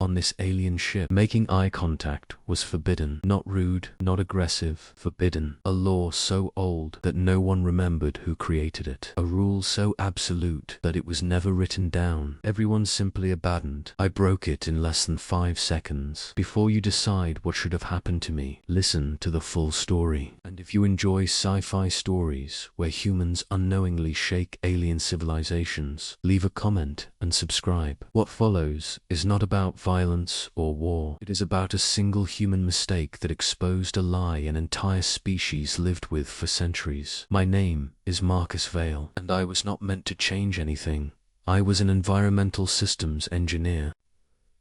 On this alien ship, making eye contact was forbidden. Not rude, not aggressive, forbidden. A law so old that no one remembered who created it. A rule so absolute that it was never written down. Everyone simply abandoned. I broke it in less than 5 seconds. Before you decide what should have happened to me, listen to the full story. And if you enjoy sci-fi stories where humans unknowingly shake alien civilizations, leave a comment and subscribe. What follows is not about violence or war. It is about a single human mistake that exposed a lie an entire species lived with for centuries. My name is Marcus Vale, and I was not meant to change anything. I was an environmental systems engineer,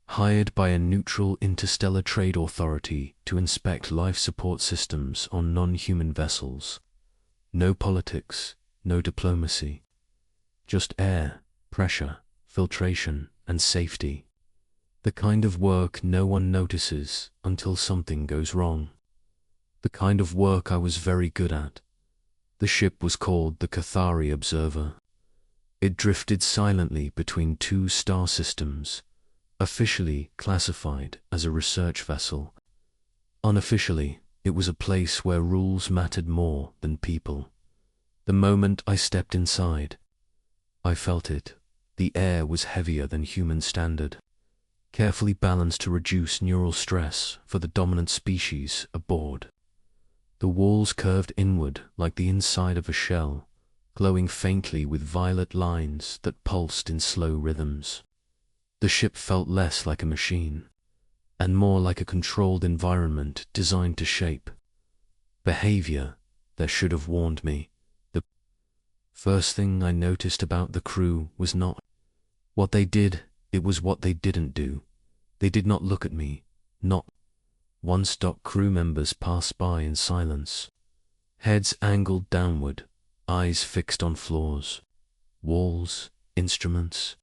hired by a neutral interstellar trade authority to inspect life support systems on non-human vessels. No politics, no diplomacy. Just air, pressure, filtration, and safety. The kind of work no one notices until something goes wrong. The kind of work I was very good at. The ship was called the Cathari Observer. It drifted silently between 2 star systems, officially classified as a research vessel. Unofficially, it was a place where rules mattered more than people. The moment I stepped inside, I felt it. The air was heavier than human standard, carefully balanced to reduce neural stress for the dominant species aboard. The walls curved inward like the inside of a shell, glowing faintly with violet lines that pulsed in slow rhythms. The ship felt less like a machine, and more like a controlled environment designed to shape behavior that should have warned me. The first thing I noticed about the crew was not what they did, it was what they didn't do. They did not look at me, not once. Crew members passed by in silence, heads angled downward, eyes fixed on floors, walls, instruments.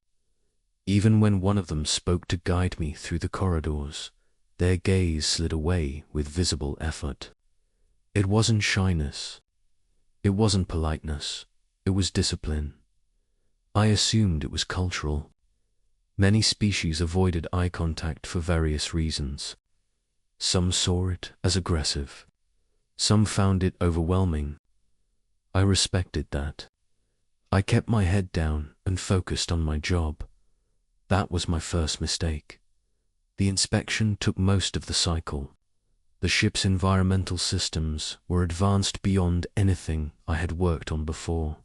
Even when one of them spoke to guide me through the corridors, their gaze slid away with visible effort. It wasn't shyness. It wasn't politeness. It was discipline. I assumed it was cultural. Many species avoided eye contact for various reasons. Some saw it as aggressive. Some found it overwhelming. I respected that. I kept my head down and focused on my job. That was my first mistake. The inspection took most of the cycle. The ship's environmental systems were advanced beyond anything I had worked on before.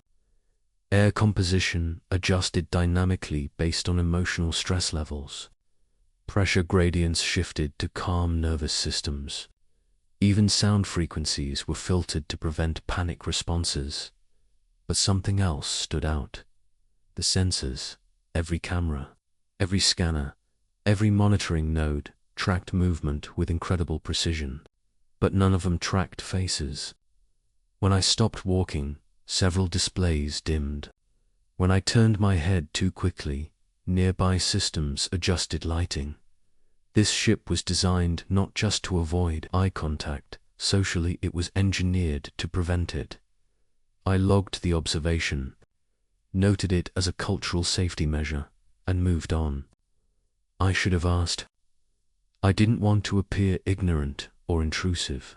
Air composition adjusted dynamically based on emotional stress levels. Pressure gradients shifted to calm nervous systems. Even sound frequencies were filtered to prevent panic responses. But something else stood out. The sensors, every camera, every scanner, every monitoring node tracked movement with incredible precision. But none of them tracked faces. When I stopped walking, several displays dimmed. When I turned my head too quickly, nearby systems adjusted lighting. This ship was designed not just to avoid eye contact, socially it was engineered to prevent it. I logged the observation, noted it as a cultural safety measure, and moved on. I should have asked. I didn't want to appear ignorant or intrusive.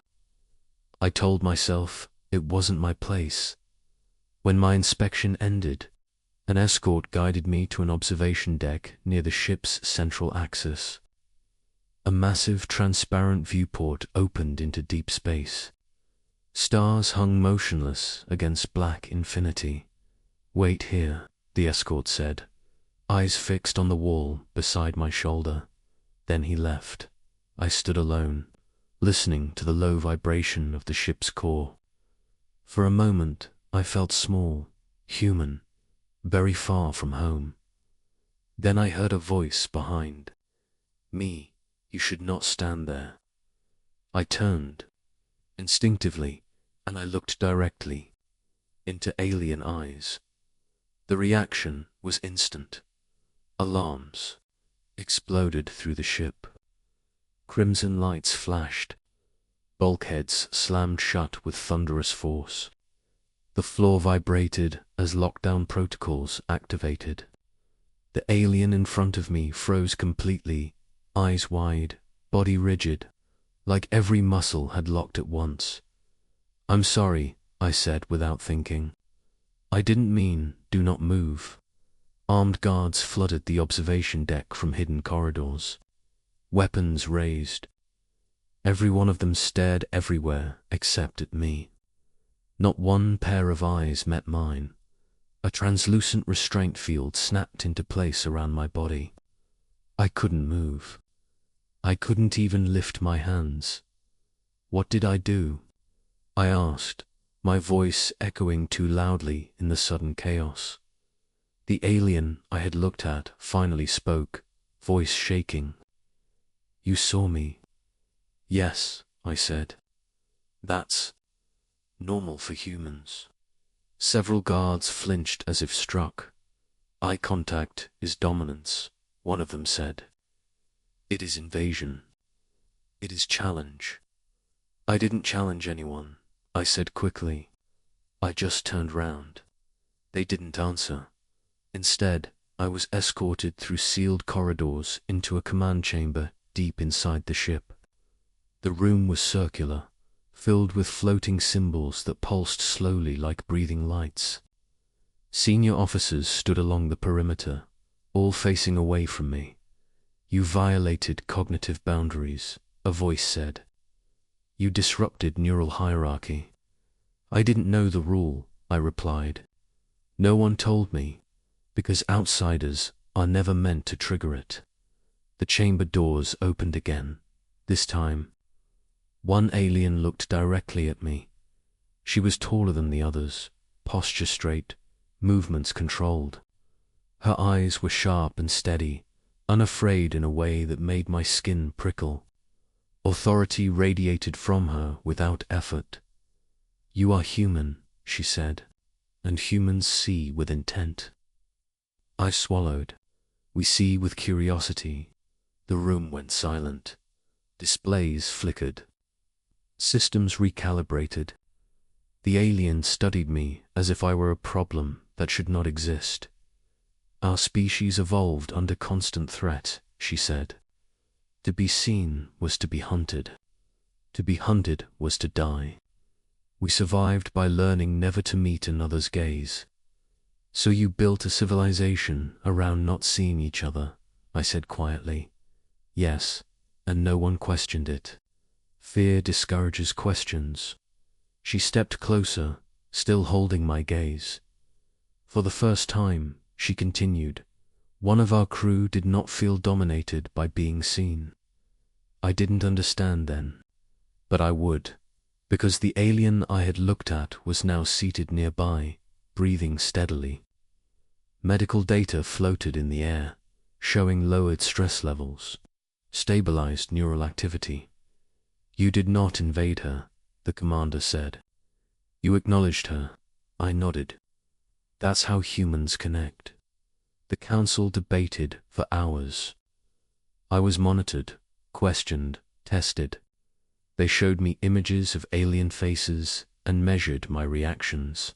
I told myself it wasn't my place. When my inspection ended, an escort guided me to an observation deck near the ship's central axis. A massive transparent viewport opened into deep space. Stars hung motionless against black infinity. "Wait here," the escort said, eyes fixed on the wall beside my shoulder. Then he left. I stood alone, listening to the low vibration of the ship's core. For a moment, I felt small, human, very far from home. Then I heard a voice behind me. "You should not stand there." I turned, instinctively, and I looked directly into alien eyes. The reaction was instant. Alarms exploded through the ship. Crimson lights flashed. Bulkheads slammed shut with thunderous force. The floor vibrated as lockdown protocols activated. The alien in front of me froze completely, eyes wide, body rigid, like every muscle had locked at once. "I'm sorry," I said without thinking. "I didn't mean, do not move." Armed guards flooded the observation deck from hidden corridors. Weapons raised. Every one of them stared everywhere except at me. Not one pair of eyes met mine. A translucent restraint field snapped into place around my body. I couldn't move. I couldn't even lift my hands. What did I do? I asked, my voice echoing too loudly in the sudden chaos. The alien I had looked at finally spoke, voice shaking. "You saw me." "Yes," I said. "That's normal for humans." Several guards flinched as if struck. "Eye contact is dominance," one of them said. "It is invasion. It is challenge." "I didn't challenge anyone," I said quickly. "I just turned round." They didn't answer. Instead, I was escorted through sealed corridors into a command chamber deep inside the ship. The room was circular, filled with floating symbols that pulsed slowly like breathing lights. Senior officers stood along the perimeter, all facing away from me. "You violated cognitive boundaries," a voice said. "You disrupted neural hierarchy." "I didn't know the rule," I replied. "No one told me, because outsiders are never meant to trigger it." The chamber doors opened again. This time, one alien looked directly at me. She was taller than the others, posture straight, movements controlled. Her eyes were sharp and steady, unafraid in a way that made my skin prickle. Authority radiated from her without effort. "You are human," she said, "and humans see with intent." I swallowed. "We see with curiosity." The room went silent. Displays flickered. Systems recalibrated. The alien studied me as if I were a problem that should not exist. "Our species evolved under constant threat," she said. "To be seen was to be hunted. To be hunted was to die. We survived by learning never to meet another's gaze." "So you built a civilization around not seeing each other," I said quietly. "Yes, and no one questioned it. Fear discourages questions." She stepped closer, still holding my gaze. "For the first time," she continued, "one of our crew did not feel dominated by being seen. I didn't understand then, but I would, because the alien I had looked at was now seated nearby, breathing steadily. Medical data floated in the air, showing lowered stress levels, stabilized neural activity. "You did not invade her," the commander said. "You acknowledged her." I nodded. "That's how humans connect." The council debated for hours. I was monitored, questioned, tested. They showed me images of alien faces and measured my reactions.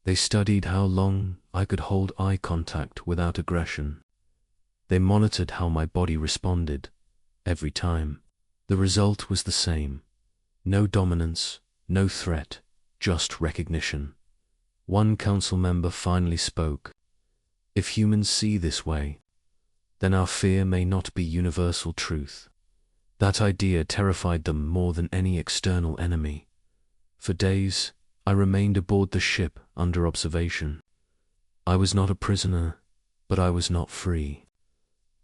They studied how long I could hold eye contact without aggression. They monitored how my body responded. Every time, the result was the same. No dominance, no threat, just recognition. One council member finally spoke. "If humans see this way, then our fear may not be universal truth." That idea terrified them more than any external enemy. For days, I remained aboard the ship under observation. I was not a prisoner, but I was not free.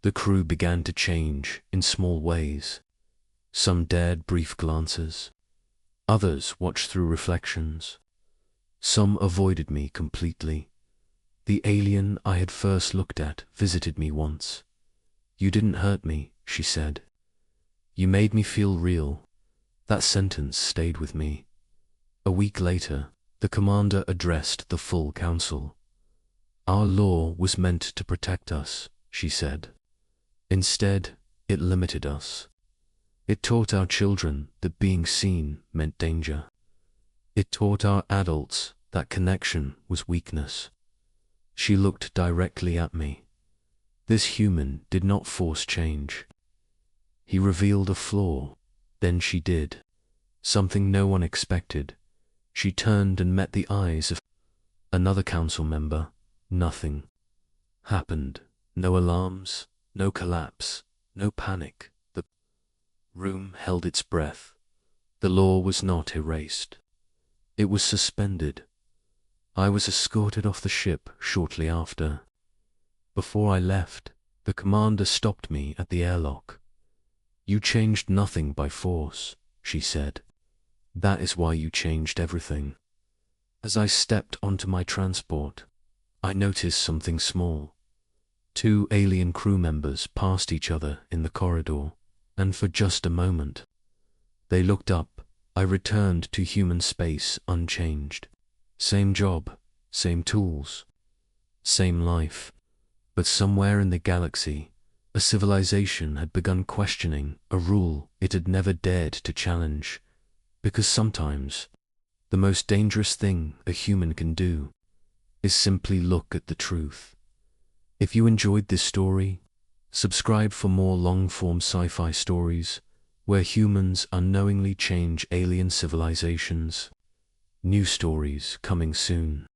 The crew began to change in small ways. Some dared brief glances. Others watched through reflections. Some avoided me completely. The alien I had first looked at visited me once. "You didn't hurt me," she said. "You made me feel real." That sentence stayed with me. A week later, the commander addressed the full council. "Our law was meant to protect us," she said. "Instead, it limited us. It taught our children that being seen meant danger. It taught our adults that connection was weakness." She looked directly at me. This human did not force change. He revealed a flaw. Then she did something no one expected. She turned and met the eyes of another council member. Nothing happened. No alarms, no collapse, no panic. The room held its breath. The law was not erased. It was suspended. I was escorted off the ship shortly after. Before I left, the commander stopped me at the airlock. "You changed nothing by force," she said. "That is why you changed everything." As I stepped onto my transport, I noticed something small. 2 alien crew members passed each other in the corridor, and for just a moment, they looked up. I returned to human space unchanged. Same job, same tools, same life. But somewhere in the galaxy, a civilization had begun questioning a rule it had never dared to challenge. Because sometimes, the most dangerous thing a human can do is simply look at the truth. If you enjoyed this story, subscribe for more long-form sci-fi stories where humans unknowingly change alien civilizations. New stories coming soon.